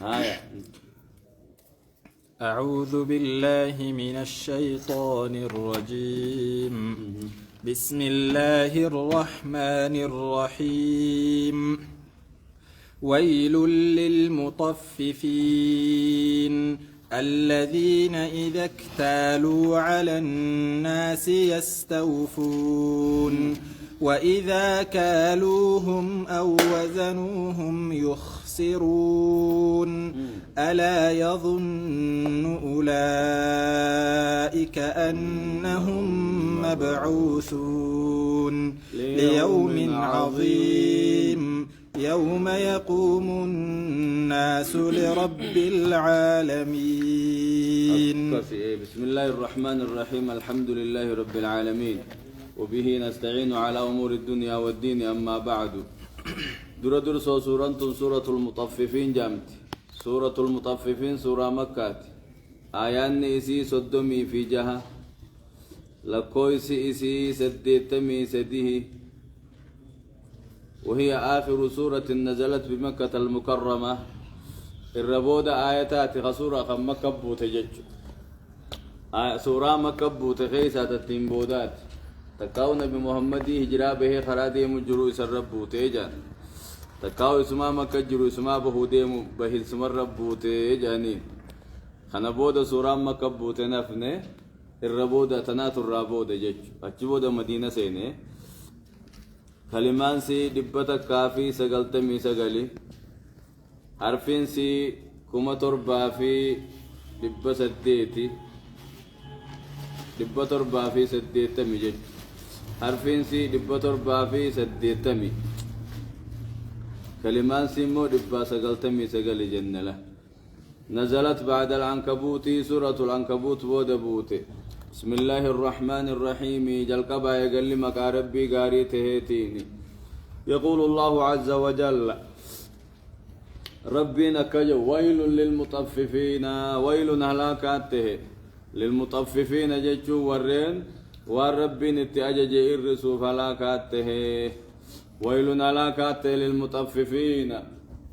آية. أعوذ بالله من الشيطان الرجيم. بسم الله الرحمن الرحيم. ويل للمطففين الذين إذا اكتالوا على الناس يستوفون وإذا كالوهم أو وزنوهم يخسرون ألا يظن أولئك أنهم مبعوثون ليوم عظيم يوم يقوم الناس لرب العالمين. بسم الله الرحمن الرحيم. الحمد لله رب العالمين وبه نستعين على أمور الدنيا والدين. أما بعد در سورة المطففين جامت. سورة المطففين سورة مكة. آيان إسي صدمي في جهة لكويس إسي سديتمي سديه، وهي آخر سورة نزلت بمكة المكرمة. الربود آياتات خسورة مكة بوتجج سورة مكة بوتخيسة التنبودات تكاون بمحمد هجرا به خرادي مجرو سرب بوتجان تكاو اسما مكة جرو اسما بهودي به اسم الرب بوتجاني خنبود سورة مكة بوتنفنه. الربود تنات الرابود جج أجبود مدينة سينه. كلمان سي دبتا كافي سقلتمي سقلي حرفين سي كما تربا في دبا سديتي دبا تربا في سديتمي جج حرفين سي دبا تربا في سديتمي كلمان سي مو دبا سقلتمي سقلي جنة. نزلت بعد العنكبوت سورة العنكبوت بودبوت. بسم الله الرحمن الرحيم. جلقبا يقل مكا ربي قاري تهيتيني. يقول الله عز وجل ربي نكجو ويل للمطففين. ويل هلاكاته للمطففين ججو ورين والربي نتأجج إرسو فلاكاته. ويل هلاكاته للمطففين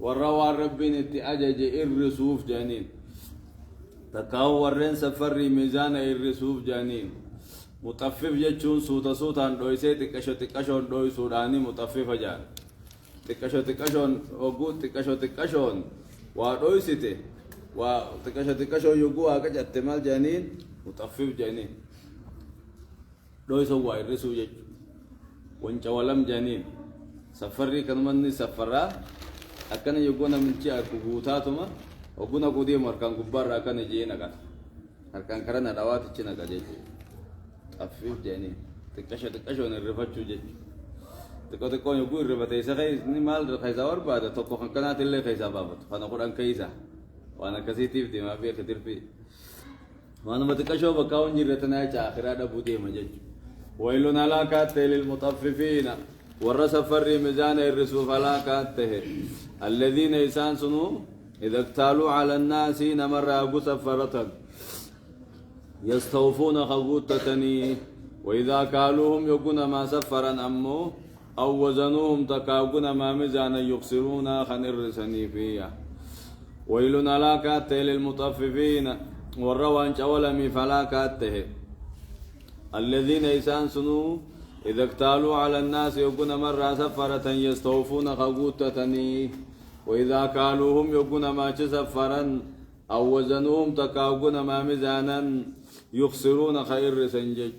والروى ربي نتأجج إرسوف جانين تكاو ورين سفري ميزان الرسوف جانين. مطفف جتشون سوتا سوتا دويسي تكشون دوي سوداني مطفف جان تكشون وقود تكشون ودويسيتي تكشون يقوى كجت مال جانين مطفف جانين دوي سوا الرسوف جتشو وانش ولم جانين سفري كنمني سفرا أكن يقونا من شيء كبوتاتما وقونا قديم مركان كبار أكن جينا كان مركان كرنا دوات تشينا كجيجي أفيف جاني تكشون الرفتشو جيجي تكو يقول الرفتة يسخي نمال خيزا بعد تكو خنكنات اللي خيزا بابت فأنا قرآن كيسا وأنا كسيتيف دي ما في كتير في وأنا متكشوا بكاون جرتنا آخر هذا بودي مجيجي. ويل هلاكات للمطففين والرسفر ميزان الرسوف هلاكاته الذين يسانسنوا إذا اكتالوا على الناس نمر أبو سفرة يستوفون خبوتتني وإذا كالوهم يكون ما سفرا أمو أو وزنوهم تكاكون ما ميزان يخسرون خنر سنيفية. ويل هلاكات للمطففين والروان شولمي فلاكاته الذين يسانسنوا إذا اكتالوا على الناس يكون مرة سفرة يستوفون خبوتتني وإذا كالوهم يكون ما سفرا أو وزنوهم تكاكون ما ميزانا يخسرون خير سنجج.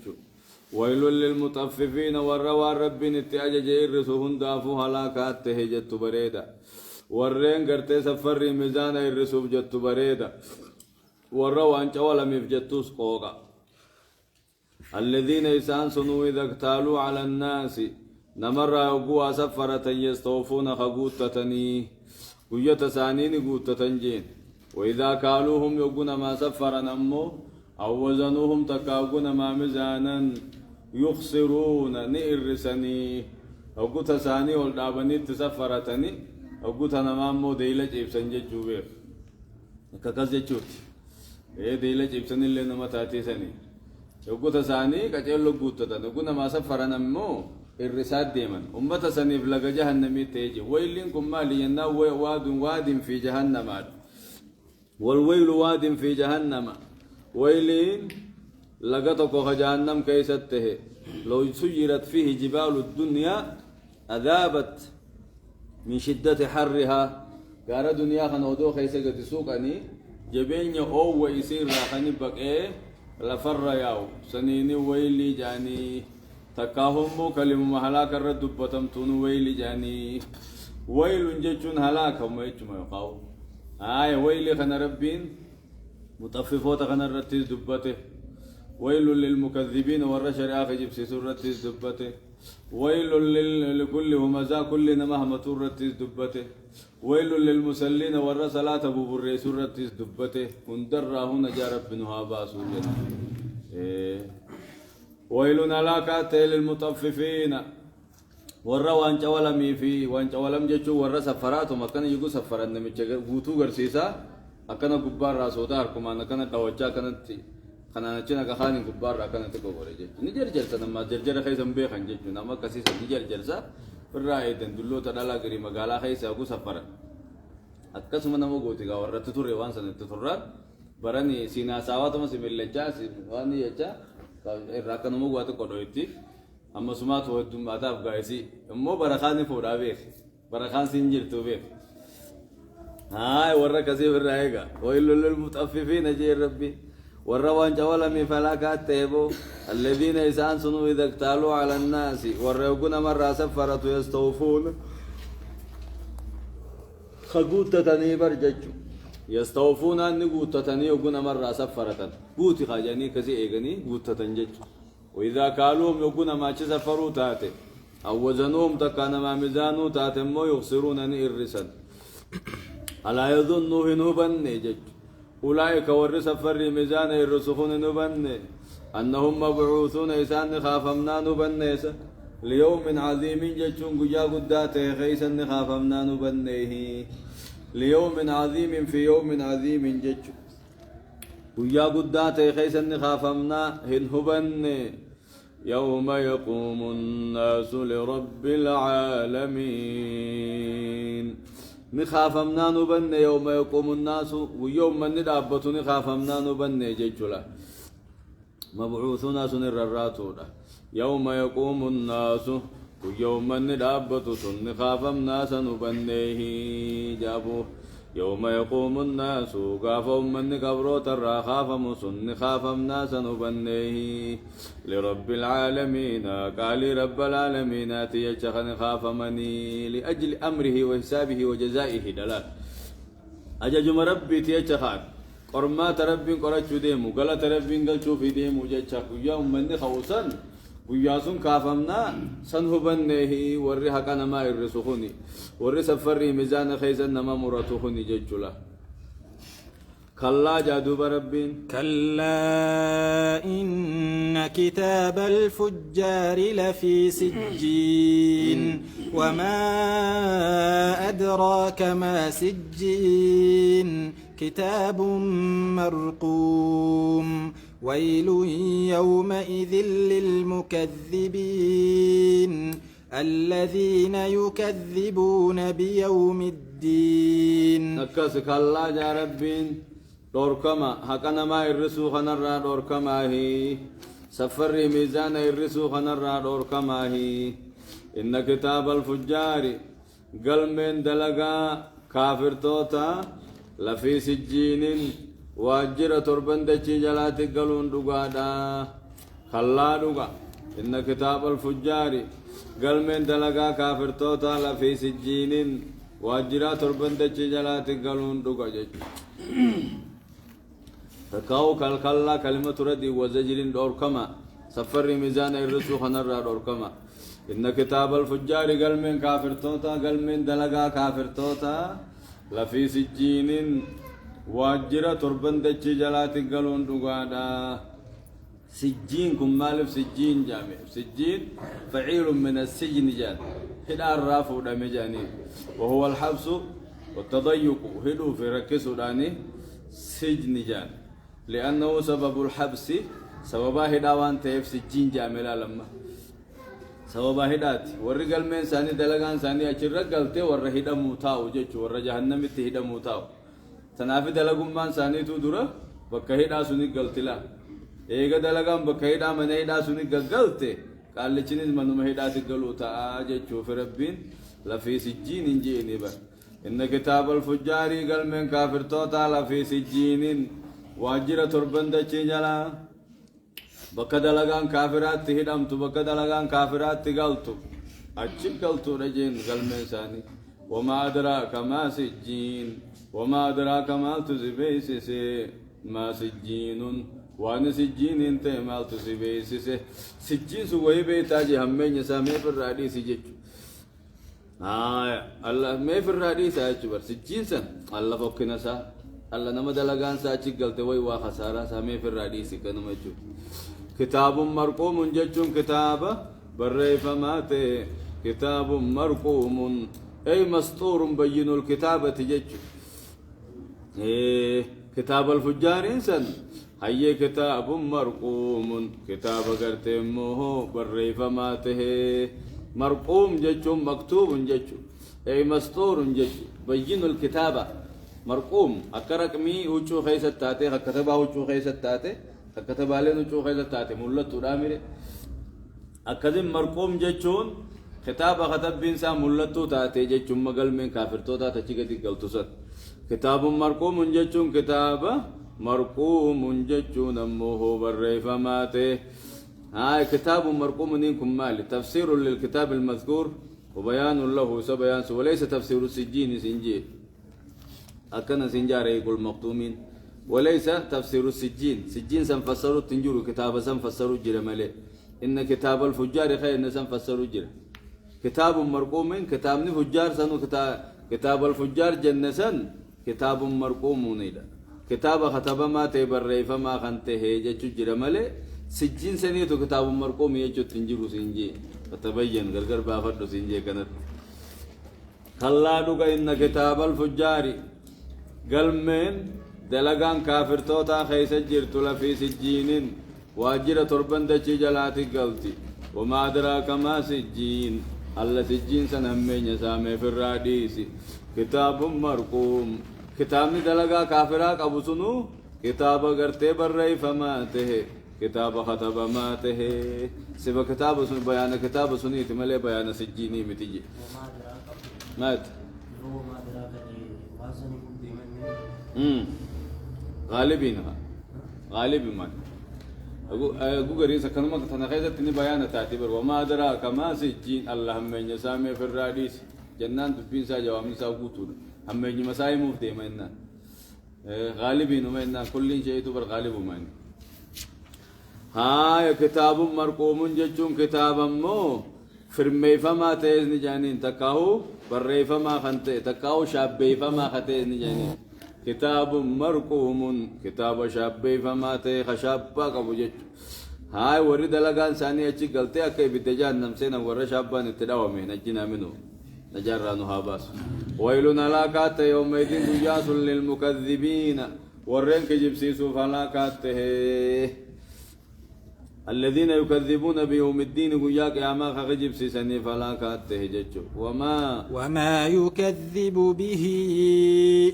ويل للمطففين والروى رب نتأجج إرسوهن دافو هلاكات تهجت بريدا والرين قرتي سفر ميزان إرسوف جت بريدا والروى انت ولا مفجتوس قوقا الذين يسانسنوا إذا اقتالوا على الناس نمر يقوى سفرة يستوفون خبوتتني قية سانين قوتتنجين وإذا كالوهم يقون ما سفرا أمو أو وزنوهم تكاقون ما مزانا يخسرون نئرسني أو قوت ساني والدابني تسفرتني أو قوت نمامو ديلج إبسن ججو بير كاكاز ججوت إيه ديلج إبسن اللي نمتاتي سني يقول ثاني كتير قوتة نقول ما سفرنا نمو الرسالة ديما سنيف لقى جهنم تيجي ويلين كم مالي ينا واد في جهنم والويل واد في جهنم ويلين لقطك جهنم كيسته لو سيرت فيه جبال الدنيا أذابت من شدة حرها قال دنيا خنودو خيسة قد سوقني جبين أو ويسير راخني بقى لفر ياو سنيني ويلي جاني تكاهم كلمة هلاك الرد بتمتون ويلي جاني ويل جتون هلاك ما يجمع يقاو ويلي خنا ربين مطففوت خنا الرتيز دبته ويل للمكذبين والرشر آخر جبسي سورتيز دبته ويل لكل همزا كل نمهمة سورتيز دبته ويل للمسلين والرسلات أبو بري سورتيز دبته وندر هنا جارب بنها باسوجة ويل نلاكات للمطففين ورّا وان جوالمي في وان جوالم جتشو ورّا سفرات وما كان يجو سفران نمشي غوتو غرسيسا أكنا كبار راسوتا أركمان أكنا توجه كانت خنا نجنا كخاني كبار أكنا تكبر جت نجر جلسة نما جرجر خيس مبيع خنجت نما كسيس نجر جلسة فرّاي دللو تدلا غري مقالة خيس أكو سفر أتكسم نمو غوتي كورّا تطور وان سنة تطورات براني سينا ساوات ما سيميل لجا سيواني يجا راكن نمو غواتو كدويتي أما سمعت ودم أتاف قايسي أمو برخاني فورا بيخ برخان سنجر تو بيخ هاي ورّا كسي فرّايقا ويل للمطففين جي ربي ورّا وان جوالا من فلاكات تيبو الذين إسان سنو إذا اكتالوا على الناس ورّا يقون مرة سفرت يستوفون خقوت تتني برججو يستوفون أن قوت تتني يقون مرة سفرت قوتي خاجاني كسي إيغني قوت تتنججو وإذا كالوهم يقون ما سفروا تاتي أو وزنوهم تكان ما ميزانوا تاتي مو يخسرون أن إرسل ألا يظنوا نوبن جج أولئك ورسفر ميزان الرسخون نوبن أنهم مبعوثون إسان خافمنا نوبن ليوم عظيم ججون قجا قداته خيسا خافمنا نوبنه ليوم عظيم في يوم عظيم جج قجا قداته خيسا خافمنا هنهبن يوم يقوم الناس لرب العالمين نخافمنا نبن يوم يقوم الناس ويوم من ندابت نخافمنا نبن جيجولا مبعوثنا سنرراتونا يوم يقوم الناس ويوم من ندابت نخافمنا سنبنيه جابوه يوم يقوم الناس قافهم من قبروت الرخافم سن خافم ناس نبنيه لرب العالمين قال رب العالمين تيجخن خافمني لأجل أمره وحسابه وجزائه دلال أجج ربي تيجخن قرمات ربي قرأت ديمو قالت ربي قلت في ديمو جيجخ يوم من خوصا وياسون كافمنا سنهبنه ورّيها كان ما يرسخوني ورّي سفري ميزان خيزن نما مراتخوني ججلا كلا جادوب ربين كلا إن كتاب الفجار لفي سجين وما أدراك ما سجين كتاب مرقوم ويل يومئذ للمكذبين الذين يكذبون بيوم الدين نكسك الله يا ربين دوركما حقنا ما يرسو خنرا دوركما هي سفر ميزان يرسو خنرا دوركما هي إن كتاب الفجار قل من دلقا كافر توتا لفي سجين واجرة تربندچ جلاتي قلون دقادا خلا دقا إن كتاب الفجار قل من دلقا كافر توتا لفي سجين واجرة تربندچ جلاتي قلون دقا جج تكاو كالكلا كلمة ردي وزجر دوركما سفر ميزان الرسو خنرا دوركما إن كتاب الفجار قل من كافر توتا قل من دلقا كافر توتا لفي سجين واجرة تربن دچ جلاتي قلون دقادا سجين كم مالف سجين جامع سجين فعيل من السجن جان هدا الرافو دمجاني وهو الحبس والتضيق هدو في ركسو داني سجن جان لأنه سبب الحبس سببا هدا وان تيف سجين جامع لما سببا هدات ورقل من ساني دلقان ساني اچر رقلتي ور هدا موتاو جچ ور جهنم تي هدا موتاو تنافي دلقم من سانيتو درا بكهيدا سوني قلتلا إيجا دلقم بكهيدا من هيدا سوني قلتي قال لي من مهيدا تقلو تاجي شوف ربين لفي سجين إنجيني با إن كتاب الفجار قال من كافر توتا لفي سجين واجرة تربند جلا بكذا لقان كافرات تهدم تو بكذا لقان كافرات تقلتو أجيب قلتو رجين قال من ساني وما أدراك ما سجين وما أدراك ما تزبيسس ما سجين وأنا سجين انت ما تزبيسس سجين سوى بيتاجي همين يسامي في الرادي سجج الله ما في الرادي ساجبر سجين سن الله فوقنا سا الله نما دلغان ساجي قلت وي وا خسارة سامي في الرادي سكن مجو كتاب مرقوم ججون كتاب بريفمات كتاب مرقوم أي مسطور بين الكتابة ججو كتاب الفجار إنسان هي كتاب مرقوم كتاب قرتمه بريفماته مرقوم ججو مكتوب ججو أي مسطور ججو بين الكتابة مرقوم أكرك مي وشو خيسة تاتي كتبه وشو خيسة تاتي كتب عليه وشو خيسة تاتي مولت رامري أكدم مرقوم ججون كتاب كتب بينسا مولتو تاتي ججو مقل من كافر تو تاتي جيكتي قلتوسات كتاب مرقوم ججون كتاب مرقوم ججون أمه بالريفماته هاي كتاب مرقوم نينكم مالي تفسير للكتاب المذكور وبيان له سبيان وليس تفسير السجين سنجي أكنا سنجار يقول مقتومين وليس تفسير السجين سجين سنفسروا تنجروا كتاب سنفسروا جرمالي إن كتاب الفجار خير سنفسروا جرم كتاب مرقوم كتاب فجار سنو كتاب الفجار جنسن كتاب مرقوم نيدا كتاب ختب ما تبرئ فما خنته جچو جرمالي سجين سنيتو كتاب مرقوم يجو تنجروا سنجي فتبين غرغر بافدو سنجي كانت خلا دوغا إن كتاب الفجار قلمين دلقان كافر توتا خيس جرتو لفي سجين واجرة تربندة جلاتي قلتي وما أدراك ما سجين الله سجين سنهمين يسامي في الراديس كتاب مرقوم كتابني دلقا كافراك أبو سنو كتاب قرتي بري فماته كتاب خطب ماته سبا كتاب سن بيان كتاب سنيت ملي بيان سجيني متجي مات غالبين غالب ما أقول قريب سكنوا ما تناقض تني بيان تعتبر وما أدراك ما سجين اللهم من يسامي في الراديس جنان تبين ساجوا من ساقوتون هم من يمساي مفتي منا غالبين ومنا كل شيء تبر غالب ومن هاي كتاب مرقوم جتون كتاب مو فرمي فما تيز نجانين تكاو بري فما خنته تكاو شابي فما خته نجانين كتاب مرقوم كتاب شابي فما تي خشابا كبوجت هاي ورد لغان ثاني اچي غلطي اكي بتجان نمسنا ور شابان تداومه نجنا منو نجرانو هاباس ويلنا لاكات يومئذ دجاس للمكذبين ورين كجبسيسو فلاكاته الذين يكذبون بيوم الدين وياك يا ما خجب سيسني فلا كاتهجج وما يكذب به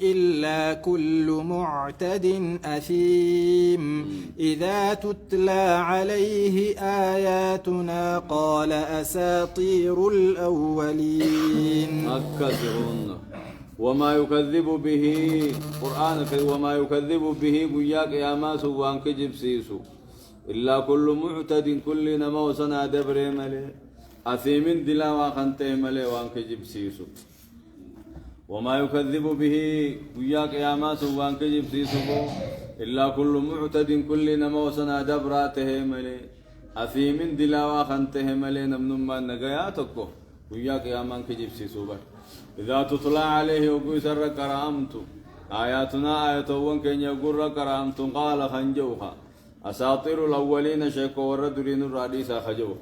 إلا كل معتد أثيم إذا تتلى عليه آياتنا قال أساطير الأولين أكثرون وما يكذب به قرآن وما يكذب به وياك يا ما سوان كجب سيسو إلا كل معتد كل نمو سنا دبر ملي أثيم دلا وخنته ملي وانك جبسيسو وما يكذب به وياك يا ما وانك جبسيسو إلا كل معتد كل نمو سنا دبراته ملي أثيم دلا وخنته ملي نمن ما نغياتكو وياك يا ما انك جبسيسو إذا تطلع عليه وقيسر كرامت آياتنا آيات وانك يقر كرامت قال خنجوها أساطير الأولين شيكو وردرين الرئيسة خجوها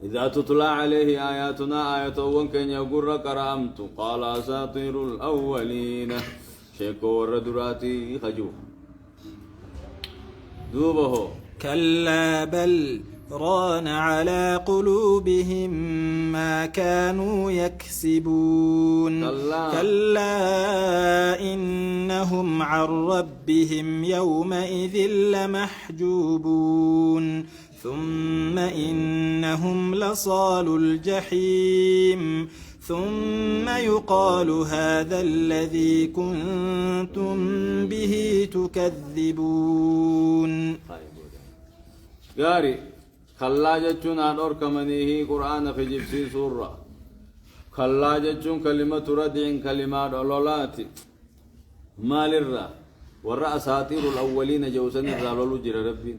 إذا تطلع عليه آياتنا آية وانكن يقر كرامت قال أساطير الأولين شيكو وردراتي خجوها دوبه كلا بل ران على قلوبهم ما كانوا يكسبون كلا إن إنهم عن ربهم يومئذ لمحجوبون ثم إنهم لصال الجحيم ثم يقال هذا الذي كنتم به تكذبون. قاري خلا جتشون أدور كمنيه قرآن في جبسي سورة خلا جتشون كلمة ردع كلمات أولولات مال الرا ورأ أساطير الأولين جوسن الرالولو جرى ربي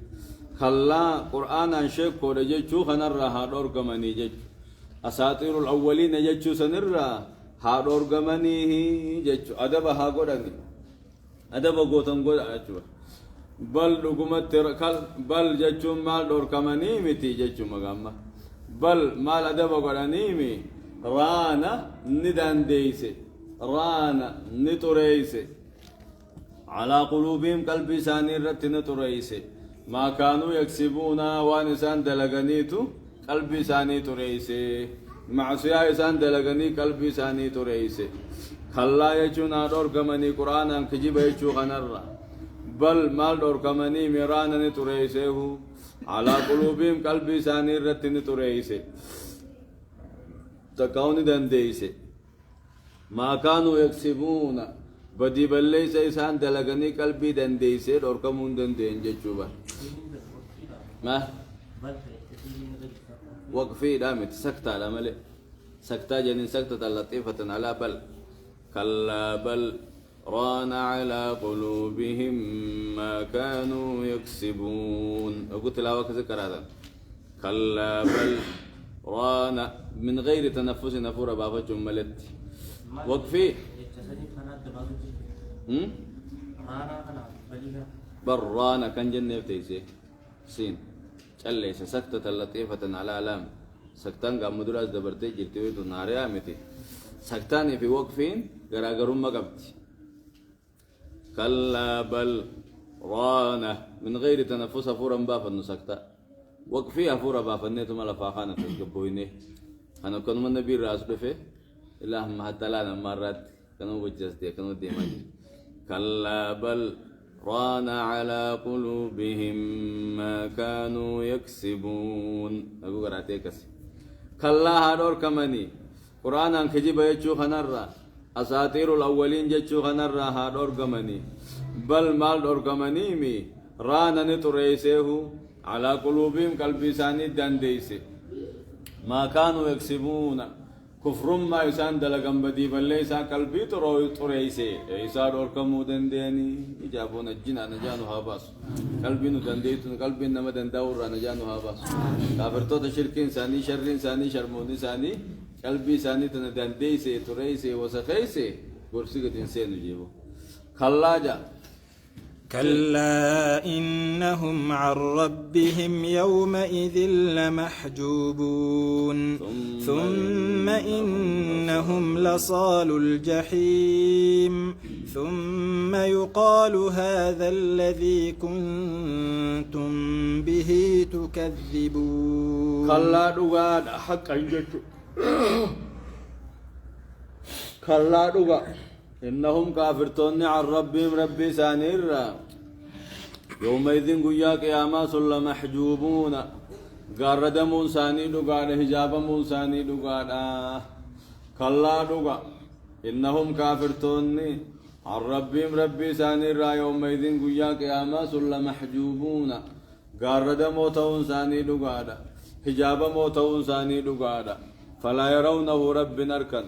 خلا قرآن شيك كود جتشو خنرا هادور كمني جتشو أساطير الأولين جتشو سنرا هادور كمنيه جتشو أدب هاقودني أدب قوتن قود أجوا بل لقمت بل جتشون مال دور كماني متي جتشون مقامة بل مال أدب قرانيمي رانا ندان ديسي رانا نتوريسي على قلوبهم قلبي ساني رت نتوريسي ما كانوا يكسبون وانسان دلغنيتو قلبي ساني توريسي معصية إنسان دلغني قلبي ساني توريسي خلا يجون دور كماني قرآن كجيب يجو خنرّا بل مال دور كماني ميرانا نتوريسه على قلوبهم قلبي ساني رت نتوريسه تكاوني دنديسه ما كانوا يكسبون بدي بلليس إنسان دلغني قلبي دنديسه دور كمون دندين جتشوبا ما وقفي دامت سكتة على ملئ سكتة جنين سكتة لطيفة على بل كلا بل ران على قلوبهم ما كانوا يكسبون أقول تلاوة كذكر هذا كلا بل ران من غير تنفس نفور بابا جملت وقفي بل ران كان جنة تيسي سين ليس سكتة لطيفة على علام سكتان قام مدرس دبرتي جلتوي ناريا متي سكتان في وقفين غراغرون ما قبتي كلا بل رانه من غير تنفس فورا بافا نسكتا وقفي فورا بافا نيتو مالا فاخانا تسقبويني انا كنت من نبي راس بفي اللهم حتى لا مرات كانوا وجستي كانوا ديماني كلا بل ران على قلوبهم ما كانوا يكسبون اقول قراتيكس كلا هادور كماني قرآن كجيب يجو خنرّا أساطير الأولين جتشو خنرّا هادور كماني بل مال دور كماني مي رانا نتريسيه على قلوبهم قلبي ساني دنديسي ما كانوا يكسبون كفر ما يسان دلقم بدي بل ليس قلبي تريسي إيسا دور كمو دنديني إجابون الجنة نجانو هاباس قلبي ندنديتون قلبي نما دندور نجانو هاباس كافرتو تشركين ساني شرين ساني شرموني ساني قلبي ساني تندنديسي تريسي وسخيسي قرسيقة إنسان يجيبو خلاجة كلا إنهم عن ربهم يومئذ لمحجوبون ثم إنهم لصال الجحيم ثم يقال هذا الذي كنتم به تكذبون. كلا دوغا حق يجتو كلا دوغا إنهم كافرتون عن ربهم ربي سانيرا يومئذ قيا قياما سل محجوبون قارد موساني دوغا حجاب موساني دوغا كلا دوغا إنهم كافرتون عن ربهم ربي سانيرا يومئذ قيا قياما سل محجوبون قارد موتون ساني دوغا حجاب موتون ساني دوغا فلا يرونه رب نركن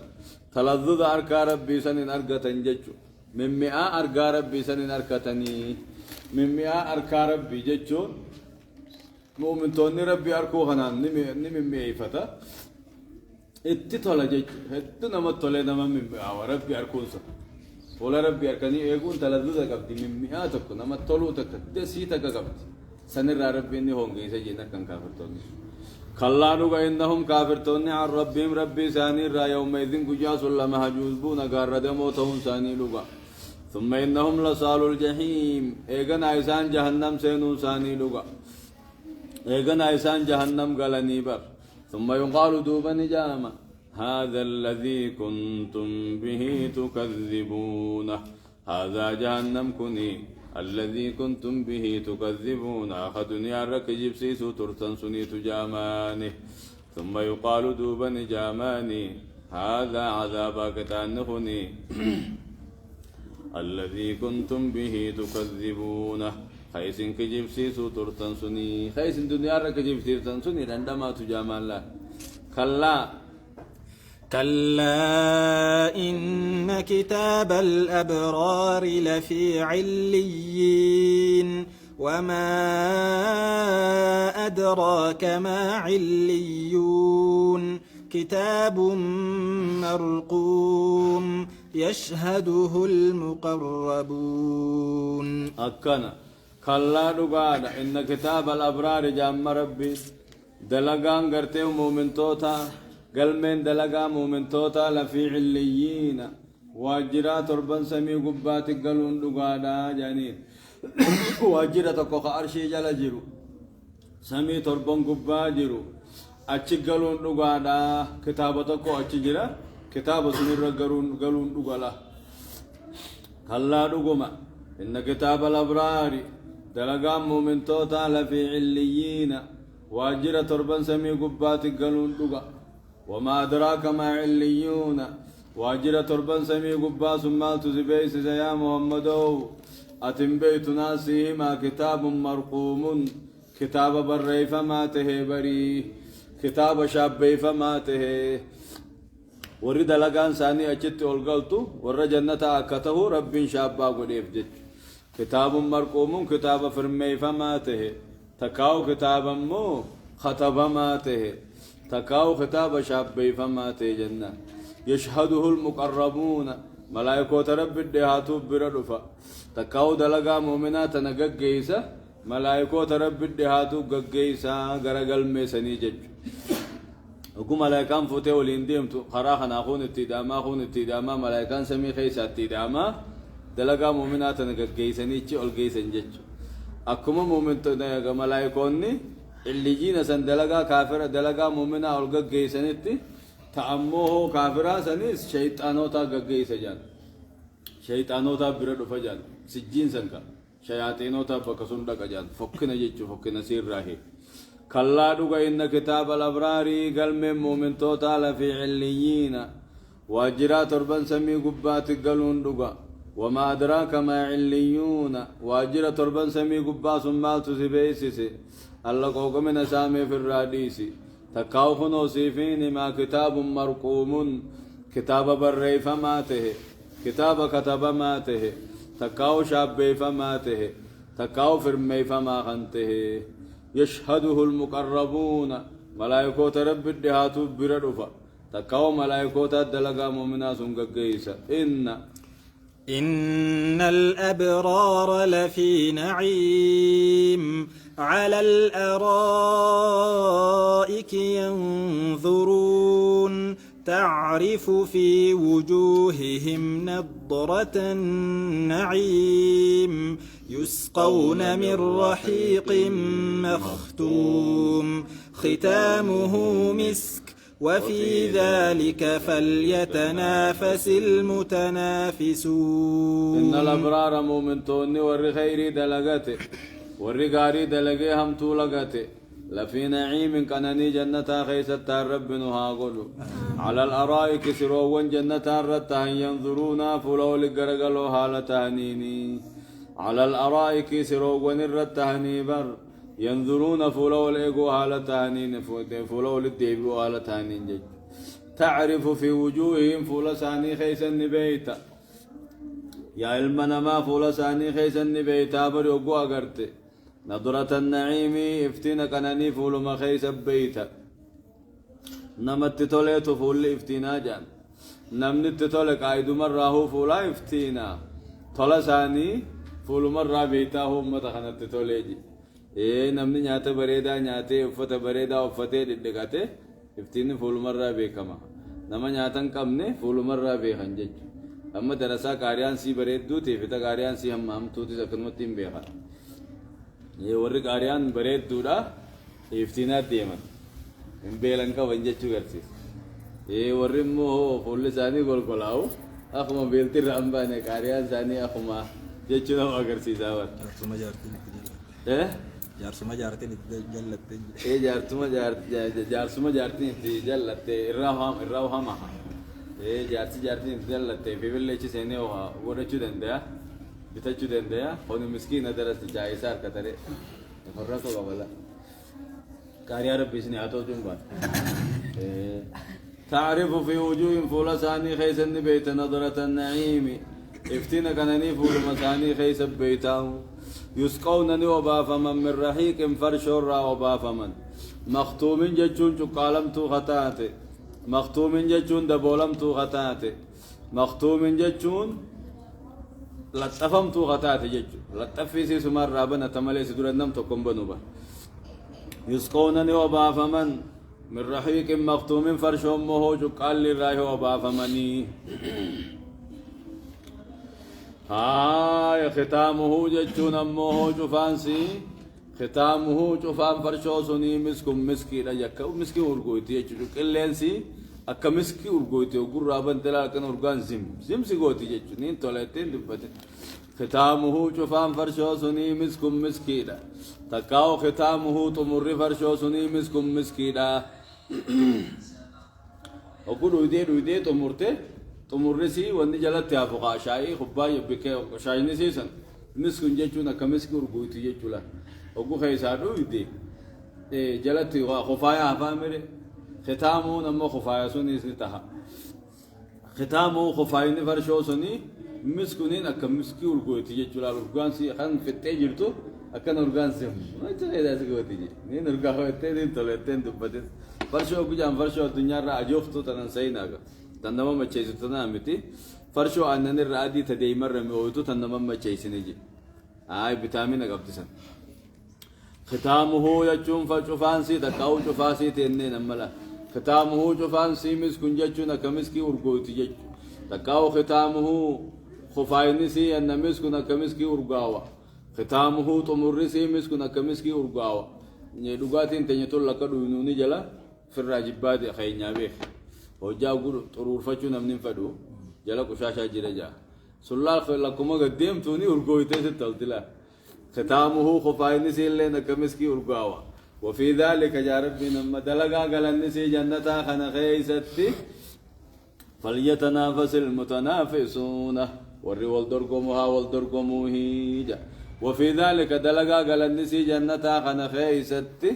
تلذذ أركا ربي سنين أركتن جتشو من مئة أركا ربي سنين أركتني من مئة أركا ربي جتشو مؤمن توني ربي أركو هنان نمي مئة فتا اتطلع جتشو هتو نمت طلع نمم من مئة وربي أركونسا ولا ربي أركني يقول تلذذ قبدي من مئة تكو نمت طلو تكو دسي تكو قبدي سنين ربي إني هونغي سجينا كان كافر توني كلا دوغا إنهم كافرتون عن ربهم ربي ساني را يومئذ قجاس لما هجوزبون قارد موتهم ساني لغا ثم إنهم لصال الجحيم إيغن عيسان جهنم سينو ساني لغا إيغن عيسان جهنم قلني بر ثم يقال دوبا نجاما هذا الذي كنتم به تكذبون هذا جهنم كني الذي كنتم به تكذبون أخذ دنيا رك جبسيس ترتن سني تجامانه ثم يقال دوبا جاماني هذا عذابك تانخني الذي كنتم به تكذبونه خيس كجبسيس ترتن سني خيس دنيا رك جبسيس ترتن سني عندما تجامان لا كلا كلا إن كتاب الأبرار لفي عليين وما أدراك ما عليون كتاب مرقوم يشهده المقربون أكنا كلا دغانا إن كتاب الأبرار جام ربي دلغان غرتي مؤمن توتا قلمين دلغا مؤمن توتا لفي عليين واجرات ربن سمي قبات قلون دغانا جانين واجرة كوكا أرشي جل جيرو سمي تربن قبا جيرو أتش قلون دغانا كتابة كو أتش جرا كتابة سنر قلون دغالا كلا دغما إن كتاب الأبرار دلغا مؤمن توتا لفي عليين واجرة تربن سمي قبات قلون دغا وما أدراك ما عليون واجرة تربن سمي قباس مال تزبيس يا محمدو أتم بيت ناسي ما كتاب مرقوم كتاب بري فما تهبري كتاب شابي فما ته ورد لغان ثاني أجت أولغلتو ور جنة أكته رب شابا قديف جت كتاب مرقوم كتاب فرمي فما ته تكاو كتاب مو خطب ما ته تكاو كتاب شابي فما ته جنة يشهده المقربون ملائكة رب الدهاتو بردفا تكاو دلغا مؤمنات نغغيسا ملائكة رب الدهاتو غغيسا غرغل ميسني جج وكم ملائكان فوتي ولينديمتو خراخنا خون اتداما خون اتداما ملائكان سمي خيسا اتداما دلغا مؤمنات نغغيسني چي اولغيسن جج اكما مؤمنتو دلغا ملائكوني اللي جينا سن دلغا كافر دلغا مؤمنا اولغيسنتي تأموه كافرا سنيس شيطانوتا غغيس جان شيطانوتا برد فجان سجين سنكا شياطينوتا بكسون دغ جان فكنا جچو فكنا سير راهي كلا دغ ان كتاب الابرار قلم مؤمن توتا لفي عليين واجرا تربن سمي غبات قلون دغ وما ادراك ما عليون واجرا تربن سمي غباس مال تسبيسس الله قومنا سامي في الراديسي تكاوفنو سيفين ما كتاب مرقوم كتاب بري فماته كتاب كتب ماته تكاو شابي فماته تكاو فرمي فما خنته يشهده المقربون ملائكة رب الدهاتو بردفا تكاو ملائكة الدلقا مؤمنا سنققيسا إن الأبرار لفي نعيم على الأرائك ينظرون تعرف في وجوههم نضرة النعيم يسقون من رحيق مختوم ختامه مسك وفي ذلك فليتنافس المتنافسون إن الأبرار مؤمنتون ور خيري دلغته ور غاري دلغي هم تولغته لفي نعيم كنني جنة خيست الرب نهاغلو على الأرائك سرون جنة الرتها ينظرون فلو لغرغلو حالتانيني على الأرائك سرون الرتهني بر ينظرون فلو لغو حالتانين فلو لديبو حالتانين جج تعرف في وجوههم فلساني خيسن بيتا يا المنما فلساني خيسن بيتا بر يغو اغرت نظرة النعيم افتنا كنني فول ما خيس بيتا نمت توليت فول افتنا جان نمنت تولك عيد مرة فولا افتنا تولساني فول مرة بيتا هم متخنت توليجي إيه نمني نياته بريدا نياته ufata بريدا ufate didegate iftini ful marra bekama nama nyaatan qabne ful marra bekan jechu amma darasa qaariyan si bareeddu te fita qaariyan si hammamtu ti sakanumatti hin beekan ye warri qaariyan bareedduudha iftina deeman hin beelan qaban jechu garsiis ye warri immoo ful isaanii golgolaa'u أخما بيلتر أمباني كاريان ثاني أخما جتشنا ما أقرسي ساوات جارسما جارتين إيه جارسما جارتين جلت إيه جارسما جارتين جلت الراوها ما إيه جارتين جلت في بلش سنة وورا شدن ده بتشدن ده هون مسكين درس جايسار كتره فرقوا قبلا كاريا ربي سني أتو جنبان تعرف في وجوه فلساني خيس النبيت نظرة النعيم افتنا كنني فول مساني خيس بيتاو يسقونني وبافمن من رحيق فرشورا وبافمن مختوم جچون قالمتو خطاتي مختوم جچون دبولمتو خطاتي مختوم جچون لطفمتو خطاتي جچون لطفي سي سمار رابنا تملي سدرنم تكون بنوبا يسقونني وبافمن من رحيق مختوم فرشوم مهوج قال لي راي وبافمني يا ختامه جچون امه جفانسي ختامه جفان فرشو سني مسكم مسكي لا يك مسكي ورغويتي جچو قلنسي اك مسكي ورغويتي غرابن دلال كن ورغان زم سيغوتي جچو نين تولتين دبت ختامه جفان فرشو سني مسكم مسكي لا تقاو ختامه تمر فرشو سني مسكم مسكي لا اقول ودي تمرته تمرسي وندي جلت يا فقا شاي خباي بك شاي نسيسن مسكن جچونا كمسك ورغويتي جچولا وقو خيسادو يدي جلت خفايا فامر ختامو نمو خفايا سوني سنتها ختامو خفاين فرشو سوني مسكنين اكمسكي ورغويتي جچولا ورغان سي خان فتي جرتو اكن ورغان سم ما تري داس غوتي ني نرغا هوتي دين تولتين دبدت فرشو بجام فرشو الدنيا را اجوفتو تنسيناغا تنما ما تشيسوتنا امتي فرشو انن الرادي تديمر رميوتو تنما ما تشيسنيجي فيتامين قبتسن ختامه يجون فشوفانسي تقاو شوفاسي تنين املا ختامه شوفانسي مسكن جچون كمسكي ورغوتي جچ تقاو ختامه خفاينسي ان مسكن كمسكي ورغاوا ختامه تمرسي مسكن كمسكي ورغاوا ني دغاتين تنيتو لكدو نوني جلا فراجباد خينيا بي وجا غور طرور فچو نمن فدو جلا قشاشا جيرجا سلال لكم قديم توني ورغويته تلتلا ختامه خفاين سيلن كمسكي ورغاوا وفي ذلك جارب من دلغا غلنسي جنتا خن خيستي فليتنافس المتنافسون والدرغمها والدرغموهيجا وفي ذلك دلغا غلنسي جنتا خن خيستي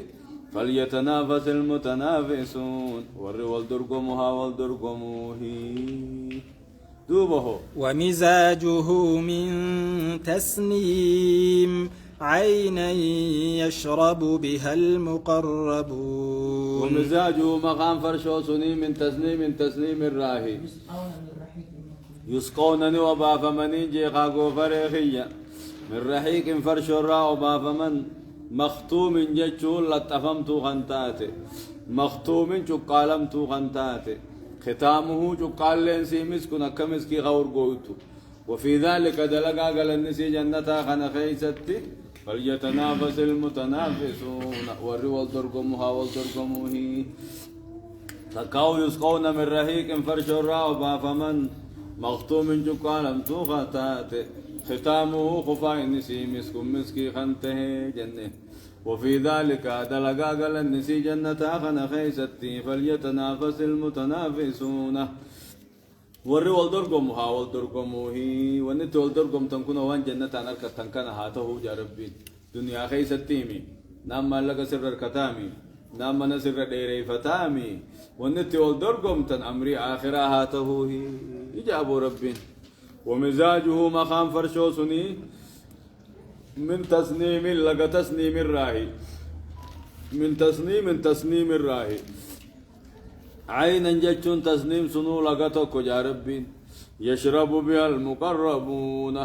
فليتنافس المتنافسون والدرغمها والدرغموهي دوبه ومزاجه من تسنيم عينا يشرب بها المقربون ومزاجه مقام فرشو سني من تسنيم الراهي يسقونني وبافمني جيخا غوفريخيا من رحيق فرشو را وبافمن مختوم جچول لطفمتو غنتاتي مختوم چقالمتو غنتاتي ختامه چقالن سيمس كنا كمسكي غور غوتو وفي ذلك دلغا غلنسي جنتا خنا خيستي فليتنافس المتنافسون والدرغمها والدرغمه تقاو يسقون من رحيق فرشرا وبافمن مختوم چقالمتو غنتاتي ختامه خفاين سيمس كمسكي خنته جنة وفي ذلك دلغا غلنسي جنتا خنا خيستي فليتنافس المتنافسون والدرغمها والدرغمه ونت والدرغم تنكون وان جنة انك تنكن هاته يا ربي دنيا خيستيمي نام لك سر الكتامي نام نسر ديري فتامي ونت والدرغم تن امري اخره هاته اجاب ربي ومزاجه مقام فرشو سني من تسنيم لغا تسنيم الراهي من تسنيم الراهي عينا جچون تسنيم سنو لغا توكو يا ربي يشرب بها المقربون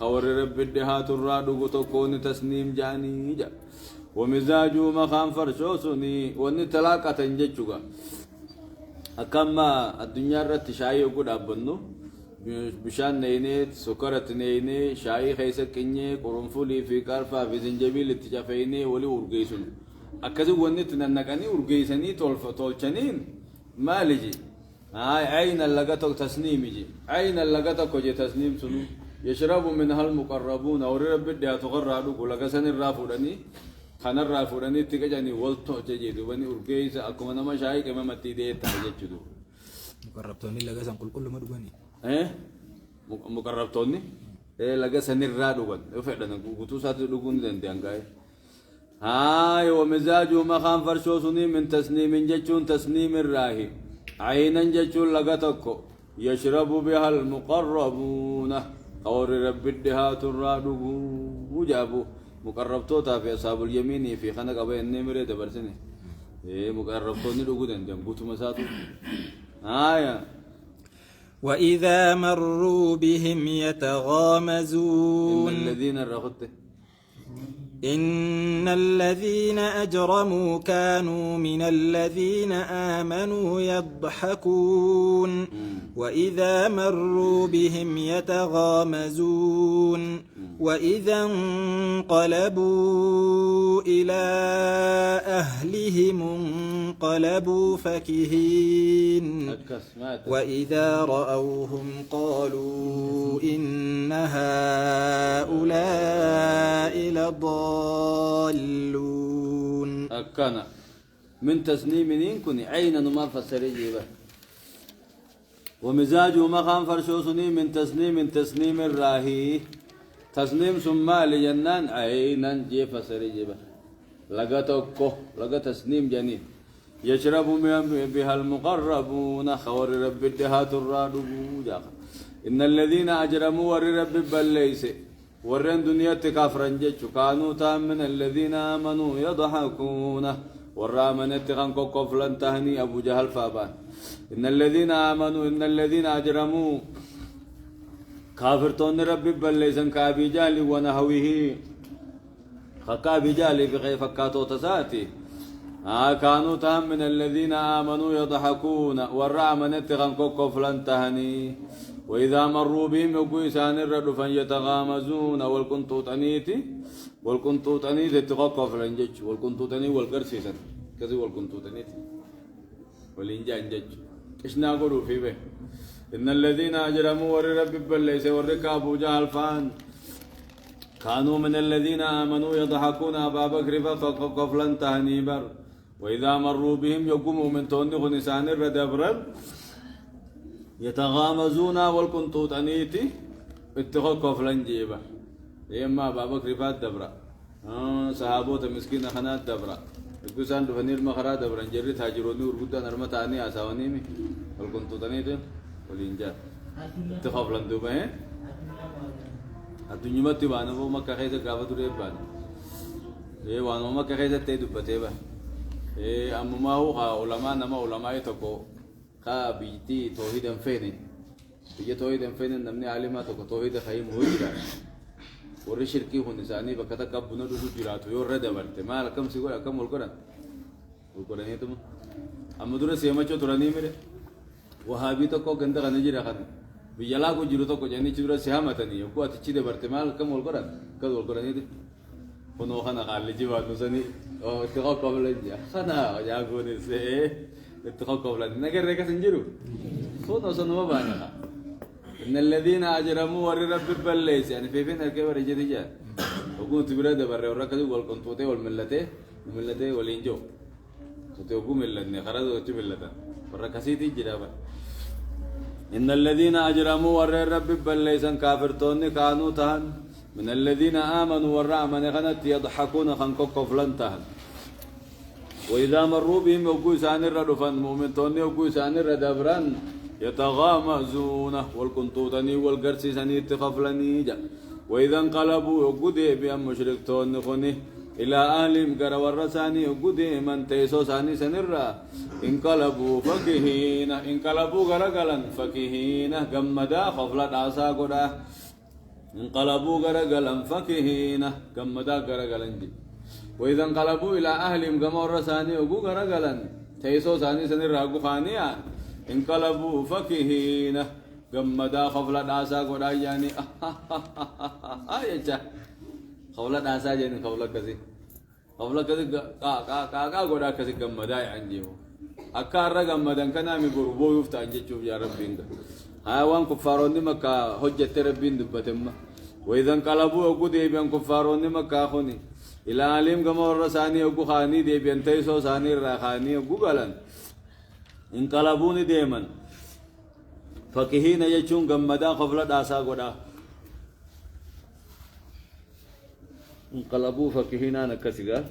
اور رب الدهات الرادو توكون تسنيم جاني جا ومزاجه مقام فرشو سني وني تلاقه تنجچوغا اكما الدنيا رت شاي وقد ابنو بشان نينيت سكرت نيني شاي خيسة كنيه قرنفلي في كارفا في زنجبيل اتجافيني ولي ورقيسون أكذب ونت ننكني ورقيسني تولشنين مالجي هاي عين اللقطة تسنيم يجي عين اللقطة كوجي تسنيم سنو يشرب منها المقربون أو رب بدها تغرى دوك لقى سن الرافوراني خان الرافوراني تيجاني ولتو تجي دوبني أرجيس أكو أنا ما شايك ما متي ده تاجي جدو مقربتوني لقى سان كل ما دوغاني إيه مقربتوني إيه لقى سن الرادوغان فعلا قطو ساتو دوغون دنديانغاي هاي ومزاجه ما خان فرشو سني من تسنيم جتون تسنيم الراهي عينا جتون لقتكو يشرب بها المقربون قول رب الدهات الرادو وجابو مقرب توتا في أصحاب اليمين في خنق أبي النمر دبرسني إيه مقرب توني لقودن دم قوتو مساتو آية وإذا مروا بهم يتغامزون إن الذين أجرموا كانوا من الذين آمنوا يضحكون وإذا مروا بهم يتغامزون وإذا انقلبوا إلى أهلهم انقلبوا فكهين وإذا رأوهم قالوا إن هؤلاء لضالون أكنا من تسنيم كني عينا ما فسري جيبه ومزاجه ما خان فرشوسني من تسنيم الراهي تسنيم ثم لجنان عينا جي فسري جيبه لقتكو لقى تسنيم جنين يشرب بها المقربون خور رب الدهات الرادو إن الذين أجرموا ور رب بليس ورن دنيا تكافرن جيتشو كانوا من الذين آمنوا يضحكون ورامن تغن كوكفلن تهني أبو جهل فابان إن الذين آمنوا إن الذين أجرموا كافرتون رب بليسن كابي جالي ونهوه خكابي جالي بغي فكاتو تساتي كانوا من الذين آمنوا يضحكون والرامن تغن كوكفلن تهني وإذا مروا بهم يقويسان الردفا يتغامزون والكنتوتانيت تغقف لنجج والكنتوتاني والقرسيسا كذي والكنتوتانيت والإنجان جج إيش نقولوا في به إن الذين أجرموا ورب بليس والركاب جهل فان كانوا من الذين آمنوا يضحكون أبا بكر فقف لن تهنيبر وإذا مروا بهم يقوموا من تونخ نسان الردبرد يتغامزون والكنتوت أنيتي اتخذوا فلان جيبا إما بابا كريفات دبرا صحابوت مسكين خنات دبرا الكوسان دفنير مخرا دبرا جري تاجروني ورقودا نرمتاني أساونيمي والكنتوت أنيتي والإنجاب اتخذوا فلان دوبا الدنيا ما تبانه هو ما كخيزة كافة تريب بان إيه وانو ما كخيزة تيدو بتيبا إيه أما ما هو علماء نما علماء يتوكو بيتي توحيدا فين بيجي توحيدا فين نمني علمات توحيد خيم هجرة وري شركي هون نساني بكتا كابونا دو هجرة تو يورد برت ما لكم سيقول كم والقرآن يتم أما درا سيما شو تراني ميره وهابي تو كو گندا خنجرة خن بيجلا كو جرو تو كو جاني چورا سيما تاني يكو أتشي ده برت ما لكم والقرآن كذا والقرآن يتم هنو خنا خالي جوان نساني أو تقول قبل جا خنا جاكوني سه اتخذوا قبلان نقدر ركع سنجرو صوت ما بانا إن الذين أجرموا ور رب بليس يعني في فين الكبر يجي جا وكنت برادة برا وركضوا والكنتوتة والملتة والإنجو تتوقوا ملتنا خرجوا وتجوا ملتنا بركاسيتي جرابا إن الذين أجرموا ور رب بليس كافرتون كانوا تهن من الذين آمنوا والرعمن خنت يضحكون خنكو قفلان تهن وإذا مروا بهم يقول سانر ردفن مؤمن توني يقول سانر دبران يتغامزون والكنتوتني والقرسي سني تخفلني جا وإذا انقلبوا يقول بهم مشرك توني خني إلى أهلهم قرى ورساني يقول من تيسو ساني سنرا انقلبوا فكهين انقلبوا قرقلا فكهين قمدا خفلت عصا قدا انقلبوا قرقلا فكهين قمدا قرقلا جي وإذا انقلبوا إلى أهلهم كما ورثاني وقوا رجلا تيسو ثاني سنير راقو خانيا انقلبوا فكهين قمدا خفلة عسى قدا يعني يجا خفلة عسى يعني خفلة كذي قدا كذي قمدا يعني أكار رقم مدن كنامي قربو يفتح جيتشوف يا ربي هاوان كفارون مكة حجة ربين دبتما وإذا انقلبوا أقود يبين كفارون مكة خوني إلى عليم كما ورساني أقو خاني ديبين تيسو ساني راخاني أقو قلن انقلبوني ديما فكهين يجون قمدا خفلة داسا قدا انقلبوا فكهنا نكسيغا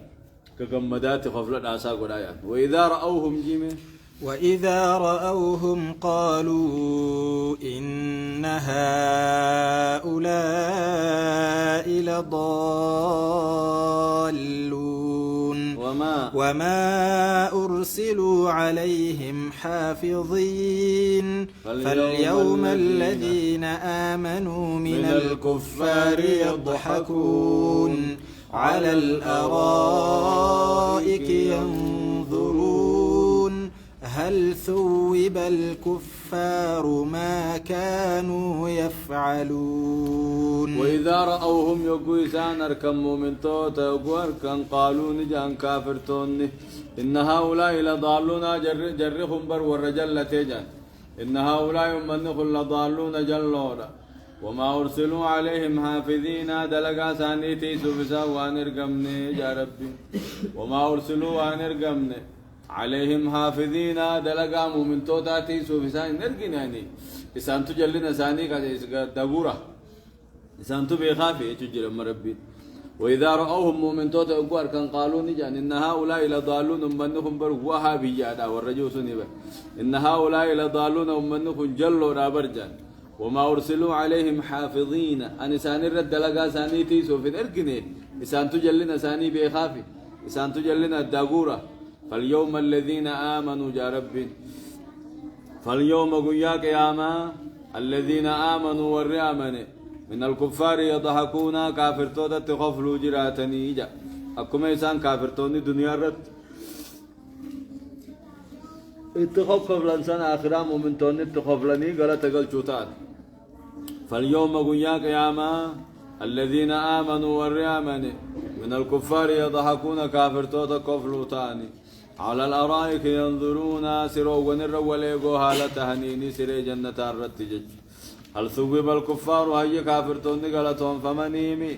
كقمدات خفلة داسا قدا يعني وإذا رأوهم جيمه وإذا رأوهم قالوا إن هؤلاء لضالون وما أرسلوا عليهم حافظين فاليوم الذين آمنوا من الكفار يضحكون على الأرائك ينظرون هل ثوب الكفار ما كانوا يفعلون وإذا رأوهم يقويسان أركم مؤمن توتا يقواركن قالوا نجان كافرتوني إن هؤلاء لضالون جرهم بر والرجل تجان إن هؤلاء منهم لضالون جلونا وما أرسلوا عليهم حافظين دلقا سانيتي سبسا وانرقمني يا ربي وما أرسلوا وانرقمني عليهم حافظين دلقا مؤمن توتاتي سوفسان نرقين يعني إسان تجلنا ساني دبورة إسان بيخافي يتجل مربي وإذا رأوهم مؤمن توتا أقوار كان قالوا نجان إن هؤلاء لضالون منهم برقوها بيادا والرجو سنبا إن هؤلاء لضالون منهم جلوا رابرجان وما أرسلوا عليهم حافظين أن إسان الرد دلقا سانيتي سوفين نرقين إسان تجلنا ساني بيخافي إسان تجلنا الدابورة فاليوم الذين آمنوا يا ربي فاليوم قيا قياما الذين آمنوا والرامن من الكفار يضحكون كافر توتا تخفلوا جراتني جا أكما إنسان كافر توني دنيا رت اتخفف لنسان آخرام ومن توني اتخفلني قلت قل شوتان فاليوم قيا قياما الذين آمنوا والرامن من الكفار يضحكون كافر توتا كفلوا تاني على الأرائك ينظرون سروا ونروا وليقوا هالة هنيني سري جنة الرتجج هل ثوب الكفار هي كافر توني قالتهم فمنيمي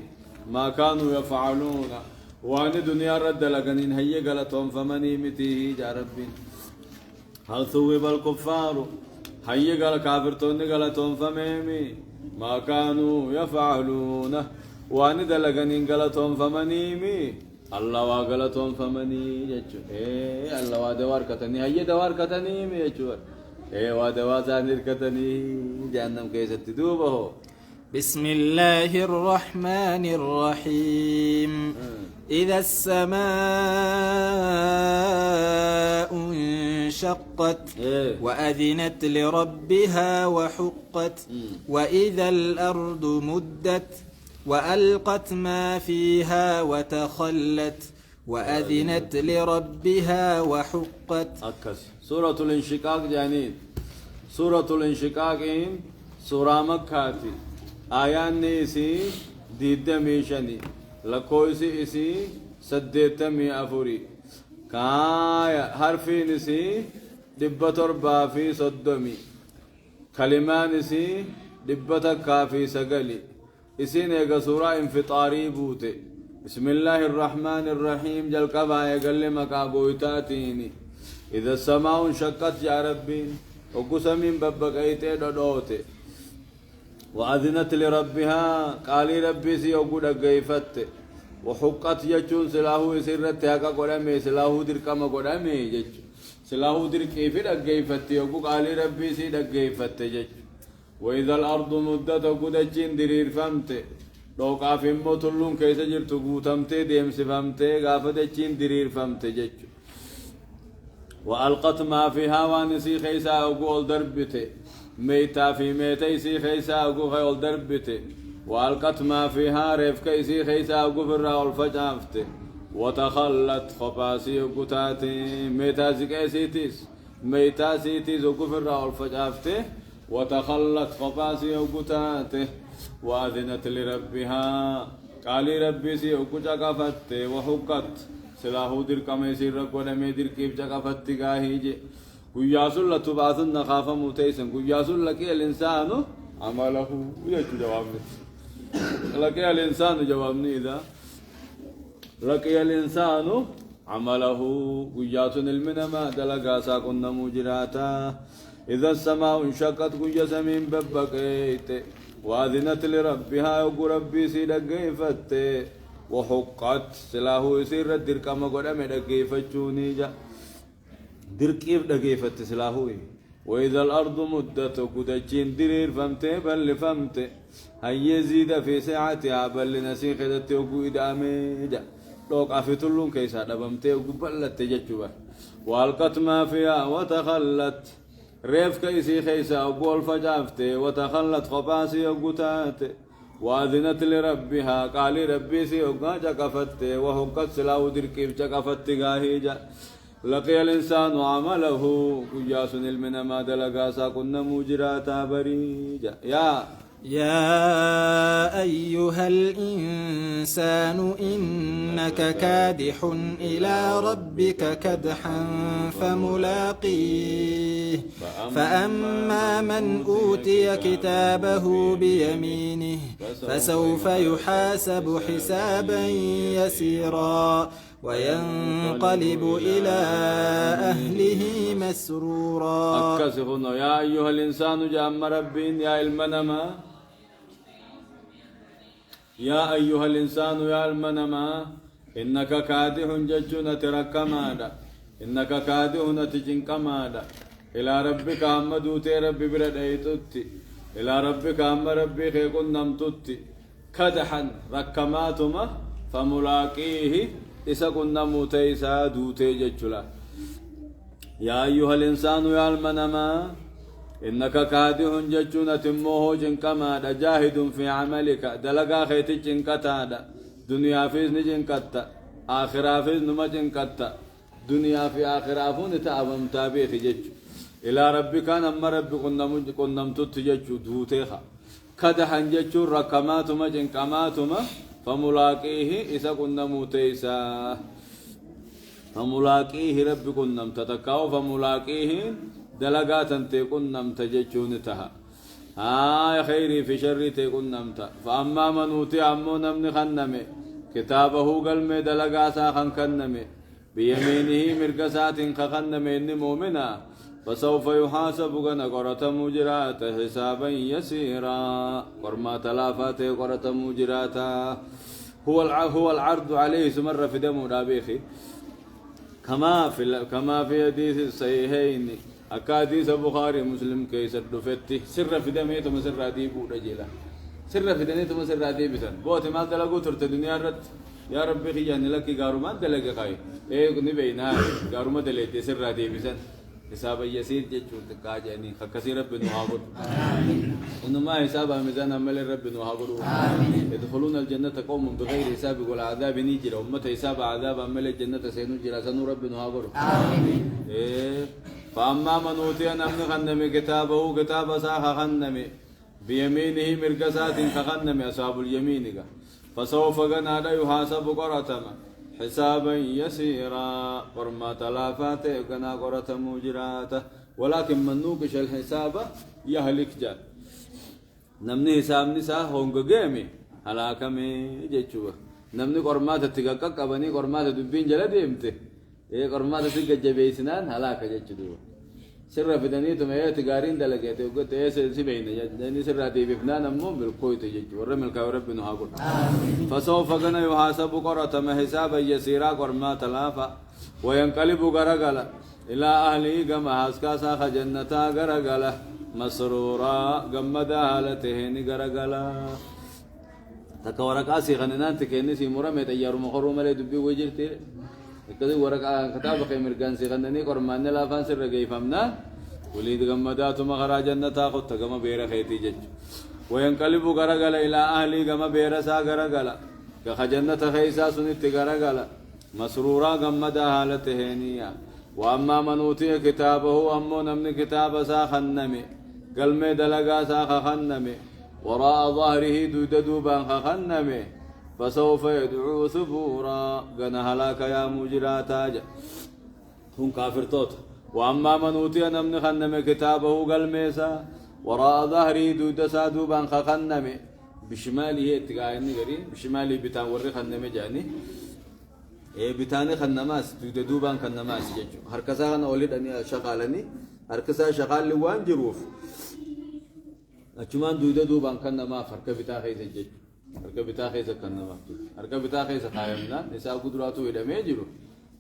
ما كانوا يفعلون وان دنيا رد لقنين هي قالتهم فمنيمي تيه يا ربي هل ثوب الكفار هي قال كافر توني قالتهم فمنيمي ما كانوا يفعلون وان دلقنين قالتهم فمنيمي الله واقلتهم فمني يجو الله وادوار كتني هي دوار كتني يجو وادوار زانير كتني جهنم كيس تدوبه بسم الله الرحمن الرحيم إذا السماء انشقت وأذنت لربها وحقت وإذا الأرض مدت وألقت ما فيها وتخلت وأذنت لربها وحقت أكس سورة الانشقاق جانين سورة الانشقاق سورة مكة آيان نيسي ديد ميشني لكويسي إسي سديت مي أفوري كايا حرفي نسي دبتر بافي صدمي كلمان نسي دبتك كافي سقلي إسين يقى سورة انفطاري بوتي بسم الله الرحمن الرحيم جل قبا يقلمك أقويتاتيني إذا السماء انشقت يا ربي وقسمين ببقيتي دودوتي وأذنت لربها قالي ربي سي وقود أقيفت وحقت يجون سلاهو يسرت هكا قدامي سلاهو دركما قدامي جج سلاهو دركيفت أقيفت وقود قالي ربي سي أقيفت جج وإذا الأرض مدت وقود الجين درير فمت لو قافم موتلون كيس جرتو قوتمت ديم سفمت قافت الجين درير فمت جج وألقت ما فيها وانسي خيسا وقول دربته ميتا في ميتي سي خيسا وقول دربته وألقت ما فيها ريف كيسي خيسا وقفر والفجافته وتخلت خباسي وقتاتي ميتا سيكيسيتيس ميتا سيتيس وقفر والفجافته وتخلت خباسي وقتاته وأذنت لربها قال ربي سي وقجا قفت وحقت سلاهو در کمی سیر رکو نمی در کیف جگہ فتگاہی جے قياسون لتبعثن خافا متيسا قياسون لك الإنسان عمله يجو جوابني لك الإنسان جوابني إذا لقي الإنسان عمله قياسون المنما دلقا ساقن مجراتا إذا السماء انشقت قياس من ببقيت وأذنت لربها يقول ربي سيدقيفت وحقت سلاه يسير الدرك ما قدام دقيفتشوني جا دركيف دقيفت سلاه وإذا الأرض مدت قدتشين درير فمت بل فمت هيا زيد في ساعتها بل نسيخ دتيوكو إدامي جا لوك أفتلون كيسا دبمتي وقبلت جتشوه والقت ما فيها وتخلت ريف كيسي خيسا وقول فجافته وتخلت خباسي وقتات وأذنت لربها قال ربي سيوقا جكفته وحقت سلاو دركيف جكفت غاهيجا لقي الإنسان عمله قياس المنما دلقا ساقنا مجراتا بريجا يا أيها الإنسان إنك كادح إلى ربك كدحا فملاقيه فأما من أوتي كتابه بيمينه فسوف يحاسب حسابا يسيرا وينقلب إلى أهله مسرورا أكسفنا يا أيها الإنسان جام ربين يا المنما يا أيها الإنسان يا المنما إنك كادح ججنا تركمادا إنك كادح نتجنكمادا إلى ربك أمدوت ربي بردأيتوتي إلى ربك أم ربي خيكون نمتوتي كدحا ركماتما فملاقيه إسا كنا موتيسا دوتي ججلا يا أيها الإنسان يا المنما إنك كادح ججنا تموه جنكما جاهد في عملك دلقا خيتي جنكتا دنيا فيز نجنكتا آخرا فيز نما جنكتا دنيا في آخرا فون تأبم تابيخ جج إلى ربك أما ربي كنا متوت جج دوتيخا كدحا جج ركماتما جنكماتما فملاقيه إذا كنا موتيسا فملاقيه رب كنا تتكاو فملاقيه دلقات تكون نمت جيشون تها يا خيري في شري تكون نمت فأما من أوتي أمو نمن خنمي كتابه قلمي دلقاسا خنكنمي بيمينه مرقسات خنمي إني مؤمنا فسوف يحاسب غنا قرة مجرات حسابا يسيرا قرما تلافات قرة مجرات هو العرض عليه سمر في دم رابيخي كما في حديث الصحيحين أكاديس البخاري مسلم كيس الدفتي سر في دمه ثم سر راديبو رجلا سر في دمه ثم سر راديبسن بوت ما دلقوا ترت الدنيا رت يا ربي خيان لك غارما دلق قاي كني بينا غارما دليت سر راديبسن حساب يسير جچو تكاجني خكسي رب نوابد انما حساب ميزان عمل رب نوابد يدخلون الجنه قوم بغير حساب ولا عذاب نيجر امه حساب عذاب عمل الجنه سينو جرا سنو رب نوابد امين فاما من اوتي نمن خنم كتابه كتاب ساخ خنم بيمينه مرقسات خنم اصحاب اليمين فسوف غنا يحاسب قرتما حسابا يسيرا قرما تلافات كنا قرة مجراته ولكن من نوقش الحساب يهلك جا نمني حساب نساء هونغ جيمي هلاكمي جيتشوه نمني قرمات تتقاق أبني قرمات دبين جلا ديمته قرمات تتقاق جبيسنان هلاك جيتشوه سر في دنيتهم هي تجارين دلقيته وقلت ايه سبعين يعني سر هذه بفنان مو بالكويت يجي ورمل كورب بنو هاقول فسوف غنا يحاسب قرة ما حسابا يسيرا قرما تلافا وينقلب غرغلا الى اهله كما حسكاسا خجنتا غرغلا مسرورا غمدا حالته ني غرغلا تكورقا سي خننان تكني سي مرمه تيار مخرو مله دبي وجرتي كذا ورقة كتاب خيمر كان سيغنني قرمان لا فانسر رجعي فهمنا وليد جمدا ثم خراج جنة تأخذ تجمع بيرة خيتي جج وينقلب غرقلا إلى أهلي جمع بيرة سا غرقلا كخجنة خيسا سنت غرقلا مسرورا جمدا حالته هنيا وأما من أوتي كتابه أمو نمن كتاب سا خنمي قلم دلقا سا خنمي وراء ظهره دودبا خنمي فسوف يدعو ثبورا غنا هلاك يا مجراتا هم كافر توت وأما من أوتي نمن خنم كتابه قلميسا وراء ظهري دود سادوبان خنم بشماله اتقايني غري بشمالي بتان وري خنم جاني بتاني خنماس دود دوبان خنماس جچو هركسا خن اولد اني شغالني هركسا شغال لوان جروف اچمان دود دوبان خنما فرق بتا خيس جچو فرق بتا خيس خنما فرق بتا خيس قائمنا نساء قدراتو يدمي جرو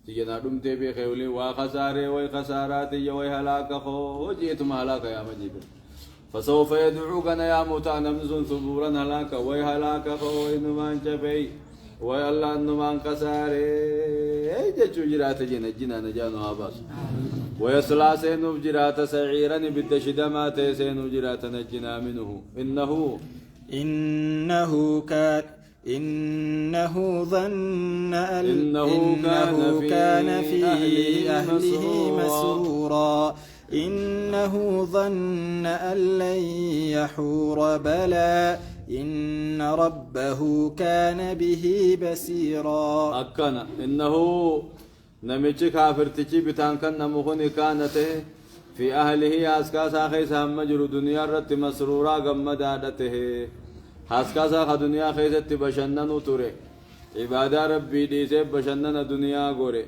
تيجنا دمتي بخيولي وخساره وخسارات يوي هلاك خو جيت مهلاك يا مجيب فسوف يدعوك يا موتى نمزون ثبورا هلاك وي هلاك خو انمان جبي وي الله انمان خساره اي جچو جرات جنا نجانو اباس ويصلى سينو جرات سعيرا بالدشدمات سينو جرات نجنا منه إنه ظن إنه كان في أهله مسرورا إنه ظن أن لن يحور بلى إن ربه كان به بصيرا أكنا إنه نمشي كافر تجي بتانكن نمخني كانته في أهله أسكاسا خيسا مجر دنيا رت مسرورا قمدادته حاسكاسا خدنيا خيست بشنن توري عبادة ربي ديسي بشنن دنيا غوري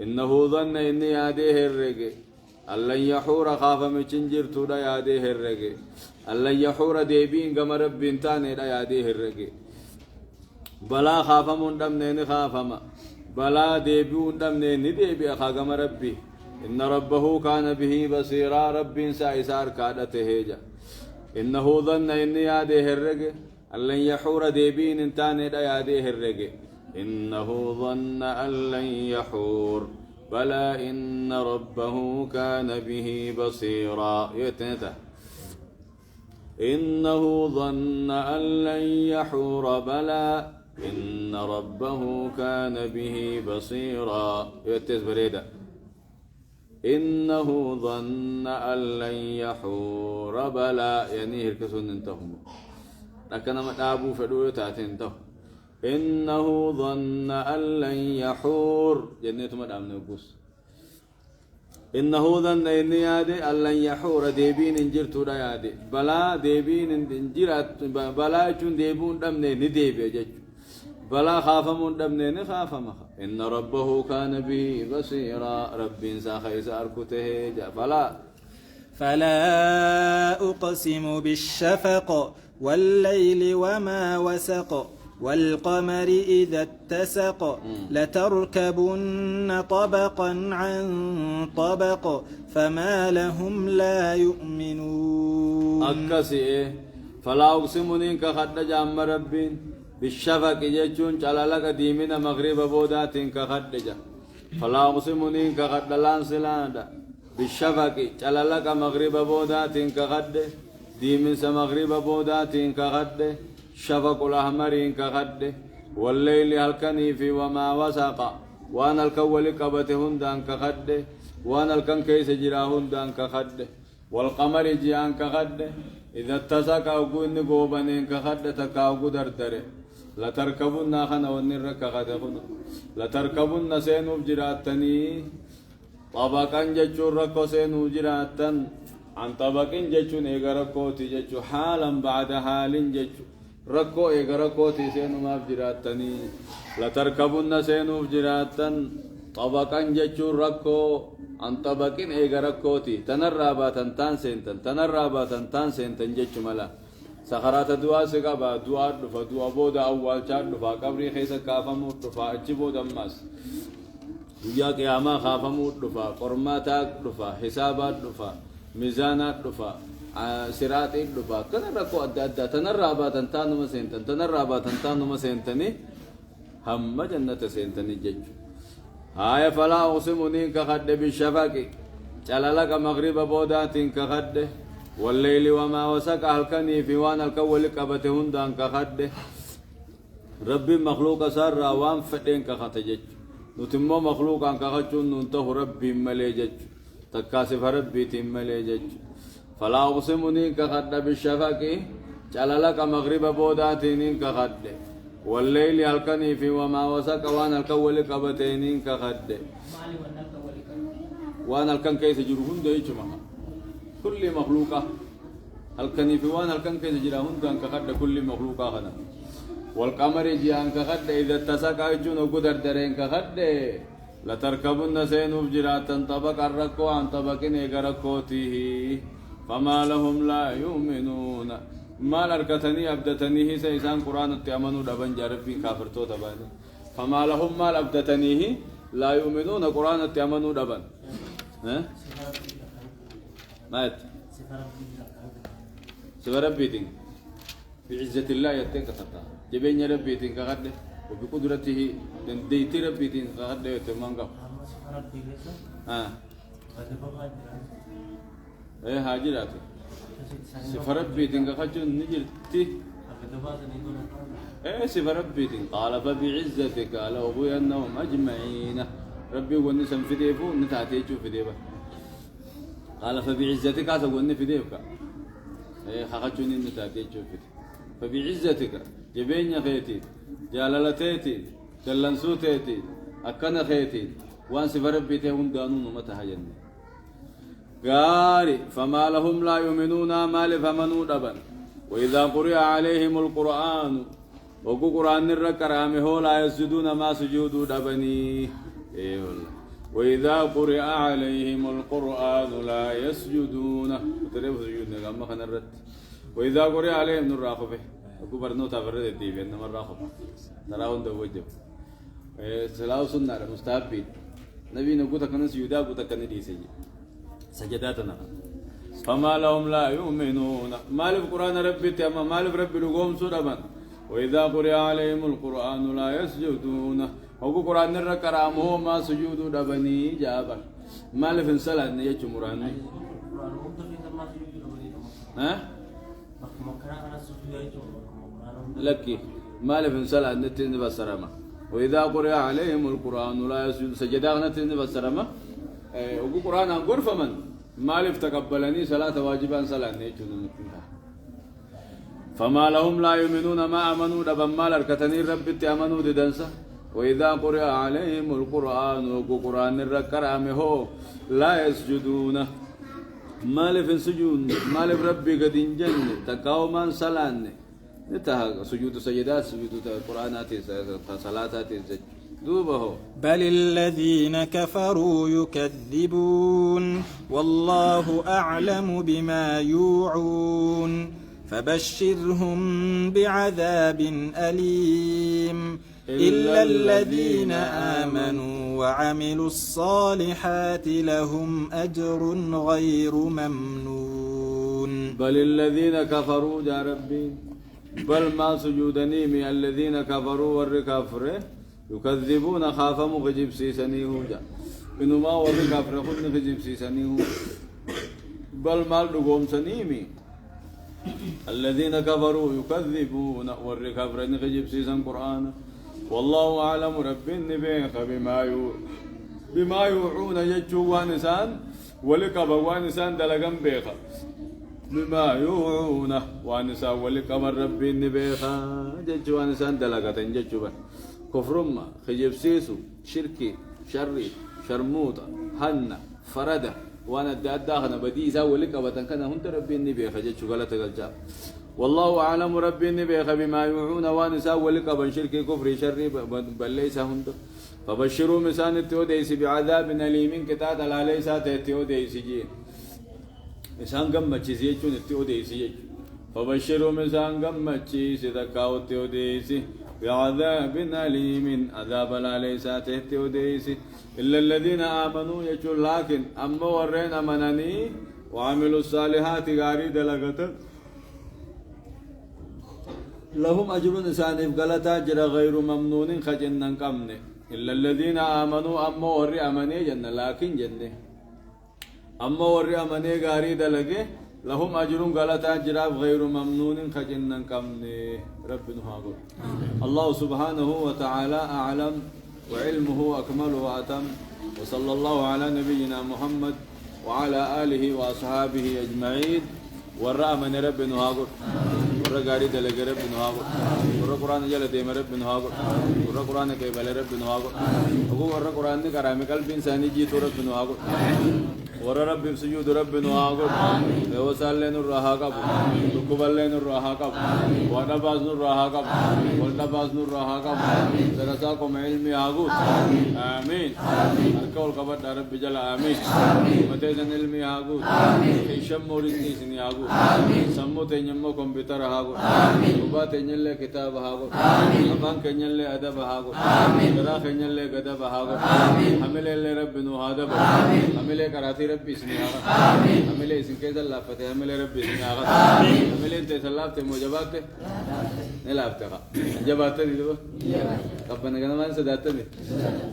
إنه ظن إني ياديه الرقي ألن يحور خاف مچنجر تودا ياديه الرقي ألن يحور ديبين قم ربي انتاني دا ياديه الرقي بلا خاف من دمنين خافما بلا ديبون دمنين ديبي أخا قم ربي إن ربه كان به بصيرا ربي سائسار كادته جا إنه ظن إني ياديه الرقي أن لن يحور ديبين انتاني دا ياديه الرقي إنه ظن أن لن يحور بلى إن ربه كان به بصيرا يتنته إنه ظن أن لن يحور بلى إن ربه كان به بصيرا يتز بريدة إنه ظن أن لن يحور بلى يعني هركسون انتهم لكن ما تابو فدو تاتنتهم إنه ظن أن لن يحور جنة مدام نبوس إنه ظن إن يادي أن لن يحور ديبين انجرت يادي بلا ديبين انجرت بلا يجون ديبون دمني نديبي جج بلا خافمون دمني نخافم إن ربه كان به بصيرا رب ساخيس أركته فلا أقسم بالشفق والليل وما وسق والقمر إذا اتسق لتركبن طبقا عن طبق فما لهم لا يؤمنون أكسي فلا أقسم إنك خد جام ربين بالشفق يجون جلالك ديمنا مغرب بودات إنك خد جا فلا أقسم إنك خد لانسلانا بالشفق جلالك مغرب بودات إنك خد ديمن سمغرب بودات إنك خد شفق الأحمر إنك خد والليل هلكني في وما وسق وانا الكول قبته هندان كخد وانا الكن كيس جرا هندان كخد والقمر جيان كخد إذا اتسق أوغن غوبن كخد تكاو دردر لا تركبون خنا ونر كخدهن لا تركبون سينو جراتني طبقا جچور ركو سينو جراتن عن طبقين جچون ايغركوتي جچو حالا بعد حال جچو ركو ايغركوتي سينو ما جراتني لا تركبون سينو جراتن طبقا جچور ركو عن طبقين ايغركوتي تنراباتن تان سنتن جچو ملا سخرات دعاء سقبا دعاء دفا دعاء بودا أول شاد دفا قبري خيسا كافموت دفا اجبو دماس ويا قياما خافموت دفا قرماتات دفا حسابات دفا ميزانات دفا صراط دفا كن ركو أدى تنراباتن تانو مسنتني هم جنة سنتني جج هاي فلا أقسمني كخد بالشفق جلالك مغرب بودات كخد والليل وما وسق هلكني في وانا الكول قبتهن دان كخد ربي مخلوق سر وان فدين كختجج نتمو مخلوق ان كخچون ننته ربي مليجج تكاسف ربي تمليجج فلا اقسمني كخد بالشفق جلالك مغرب بوداتين كخد والليل هلكني في وما وسق وانا الكول قبتهن كخد وانا الكن كيس جرهن ده يجمع كل مخلوقة الكن في وانا الكن كيس جرهن ده كخد كل مخلوقة هنا والقمر جيان كخد إذا اتسق يجون وقدر درين كخد لتركبن سينوف جراتا طبق الركو عن طبق نيقركوته فما لهم لا يؤمنون ما لركتني أبدتنيه سيسان قرآن التأمنوا دبن جاربين كافرتو تباني فما لهم ما أبدتنيه لا يؤمنون قرآن التأمنوا دبن مات سفر ربي دين في عزة الله يتين كتبتا جبين ربي دين كغده وبقدرته ديت ربي دين كغده يتمنغ ايه هاجراتي سفر ربي دين كخجون نجرتي ايه سفر ربي دين قال فبعزتك لأغوينهم أجمعين ربي ونسم في ديفو نتعتيجو في ديبا قال فبعزتك أتقولني في ديبك ايه خجوني نتعتيجو في ديبا فبعزتك جبين خيتي جلالتيتي دلنسوتيتي أكنا خيتي وان سفر ربي تهم دانون متى هجني قاري فما لهم لا يؤمنون ما لفمنوا دبن وإذا قرئ عليهم القرآن وقو قرآن الركرام هو لا يسجدون ما سجودوا دبني إيه والله وإذا قرئ عليهم القرآن لا يسجدون وتريب سجودنا كما خنرت وإذا قرئ عليهم نراقبه وقو برنو تفرد الديب إنما الراقب تراهن دوجب سلاو سنة مستحبين نبي نقول تكن سجودا قو تكن ديسي سجداتنا فما لهم لا يؤمنون ما القرآن ربي تما ما ربي لقوم سربا وإذا قرئ عليهم القرآن لا يسجدون وقو قرآن الركرام هو ما سجود دبني جابا ما لفنسلا نيجي مراني ها لكي ما لفنسلا نتين بسرما وإذا قرئ عليهم القرآن لا يسجد سجداتنا نتين بسرما وقو قرآن غرف من مالف تقبلني صلاة واجبا صلاة نيجون فما لهم لا يؤمنون ما آمنوا دبا مال الكتني رب تأمنوا ددنسا وإذا قرئ عليهم القرآن وقو قرآن الركرام هو لا يسجدون مالف سجود مالف ربي قد انجن تقاوما صلاة نتها سجود سجدات سجود القرآنات صلاتات دوبه بل الذين كفروا يكذبون والله أعلم بما يوعون فبشرهم بعذاب أليم إلا الذين آمنوا وعملوا الصالحات لهم أجر غير ممنون بل الذين كفروا يا ربي بل ما سجودني من الذين كفروا والركافره يكذبون خافموا خجب سيسانيه جا إنما والركافر خدن خجب سيسانيه بل مال دقوم سنيمي الذين كفروا يكذبون والركافر خجب سيسان قرآن والله أعلم رب النبيخ بما يوعون يجوا وانسان ولقب وانسان دلقا بيخا بما يوعون وانسان ولقب رب النبيخ يجوا وانسان دلقا تنججوا كفرما خجب سيسو شركي شري شرموطة هنة فردة وانا داخنا بديسا ولك ابتن كان هنت ربي النبي خجج شغلة قلجا والله اعلم ربي النبي بما يوعون وانسا ولك ابن شركي كفر شري بل ليس هنت فبشروا مسان التوديس بعذاب أليم كتات على ليس التوديس جين مسان قمتشي سيجون التوديس جين فبشروا مسان قمتشي سيدكاو التوديس بعذاب أليم عذاب لا ليس تهتي وديسي إلا الذين آمنوا يجول لكن أما ورين أمنني وعملوا الصالحات غاريد لغت لهم أجر نسانف غلطا جرى غير ممنون خجنا قمن إلا الذين آمنوا أما وري أمني جنة لكن جنة أما وري أمني غاريد لغت لهم أجر غلطا جراب غير ممنون خجنا قمن ربنا هاقول الله سبحانه وتعالى أعلم وعلمه أكمل وأتم وصلى الله على نبينا محمد وعلى آله وأصحابه أجمعين والرأمن ربنا هاقول ورّا غاري دلق رب نهاقو ورّا قرآن جل ديم رب نهاقو ورّا قرآن كيبل رب نهاقو أقول ورّا قرآن كرامي قلب إنساني جيتو رب نهاقو ورّا رب سجود رب نهاقو وصال لين الرها قب ركوب لين الرها قب ونباز الرها قب والنباز الرها قب درساكم علمي هاقوت آمين الكول قبر رب جل آمين متى علمي هاقوت كيشم موريني سني هاقوت سمو تنجمو كمبيوتر هاقوت وبا تنجل كتاب هاقوت أمان كنجل أدب هاقوت درا كنجل أدب هاقوت حمل اللي رب نهادب حمل كراتي رب سني هاقوت حمل اسم كذا لا فتح حمل رب سني هاقوت حمل انت سلافت موجبات نلافت جبات دي كبنا كنا ما سداتني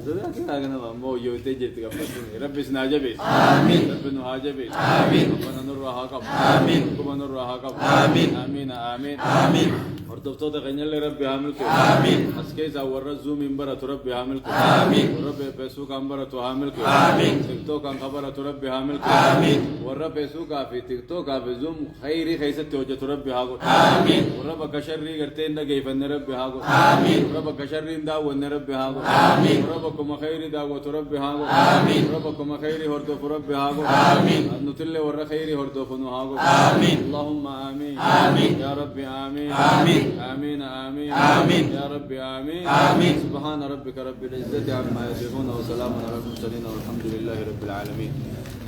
سداتنا كنا ما مو يوتي جت كبنا رب سناجبي آمين رب نهاجبي آمين ربنا نور راحكم آمين ربنا نور راحكم آمين آمين آمين آمين وردفتو تغنيل رب عاملك آمين أسكيز أورّ زوم إمبرة رب عاملك آمين ورب بسوق أمبرة عاملك آمين تكتوك أن خبرة رب عاملك آمين ورب بسوق في تكتوك في زوم خيري خيسة توجه رب هاقو آمين ورب كشري قرتين دقي فن رب هاقو آمين ورب كشري داو ون رب هاقو آمين ربكم خير داو رب هاقو آمين ربكم خير هردو رب هاقو آمين نتل ور خير هردو فنو هاقو آمين اللهم آمين آمين يا رب آمين آمين آمين آمين آمين يا رب آمين آمين سبحان ربك رب العزة عما يصفون وسلام على المرسلين والحمد لله رب العالمين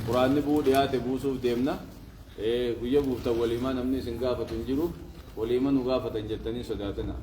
قرآن نبو ديات بوسوف ديمنا ويبو تولي ما نمني سنقافة تنجرو وليمن وقافة تنجرتني صداتنا